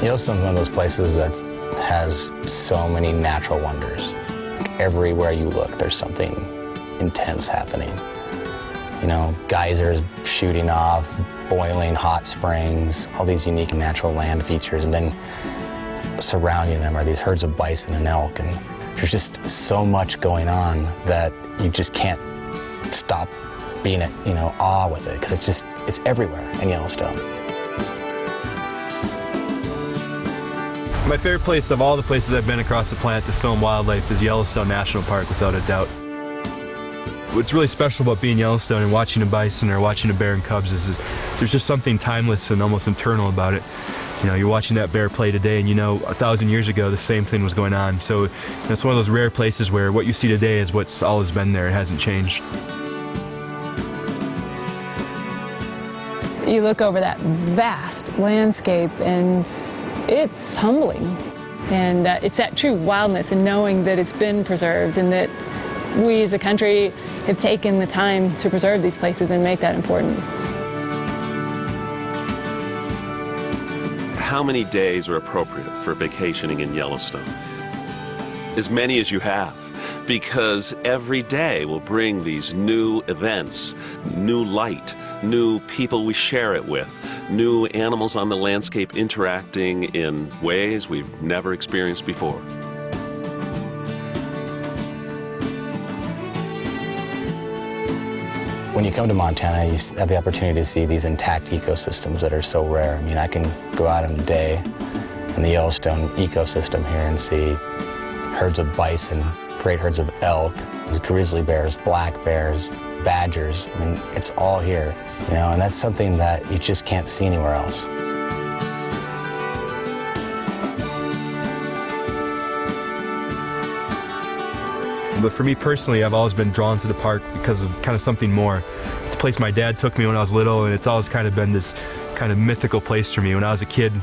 Yellowstone's one of those places that has so many natural wonders. Like everywhere you look, there's something intense happening. You know, geysers shooting off, boiling hot springs, all these unique natural land features, and then surrounding them are these herds of bison and elk, and there's just so much going on that you just can't stop being at, awe with it, because it's everywhere in Yellowstone. My favorite place of all the places I've been across the planet to film wildlife is Yellowstone National Park, without a doubt. What's really special about being in Yellowstone and watching a bison or watching a bear and cubs is there's just something timeless and almost eternal about it. You know, you're watching that bear play today, and 1,000 years ago the same thing was going on. So it's one of those rare places where what you see today is what's always been there. It hasn't changed. You look over that vast landscape and it's humbling. And it's that true wildness and knowing that it's been preserved and that we as a country have taken the time to preserve these places and make that important. How many days are appropriate for vacationing in Yellowstone? As many as you have, because every day will bring these new events, new light, new people we share it with, new animals on the landscape interacting in ways we've never experienced before. When you come to Montana, you have the opportunity to see these intact ecosystems that are so rare. I mean, I can go out in a day in the Yellowstone ecosystem here and see herds of bison, great herds of elk, these grizzly bears, black bears, badgers. I mean, it's all here, and that's something that you just can't see anywhere else. But for me personally, I've always been drawn to the park because of kind of something more. It's a place my dad took me when I was little, and it's always kind of been this kind of mythical place for me. When I was a kid,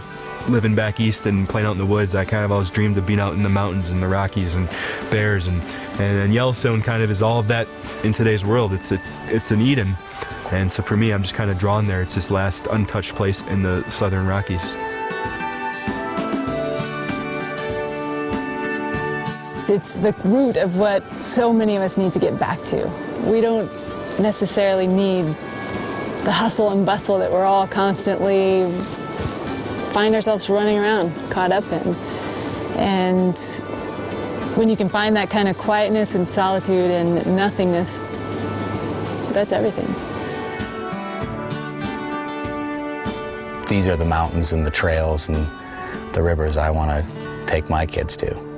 living back east and playing out in the woods, I kind of always dreamed of being out in the mountains and the Rockies and bears, and Yellowstone kind of is all of that in today's world. It's an Eden, and so for me, I'm just kind of drawn there. It's this last untouched place in the southern Rockies. It's the root of what so many of us need to get back to. We don't necessarily need the hustle and bustle that we're all constantly find ourselves running around, caught up in. And when you can find that kind of quietness and solitude and nothingness, that's everything. These are the mountains and the trails and the rivers I want to take my kids to.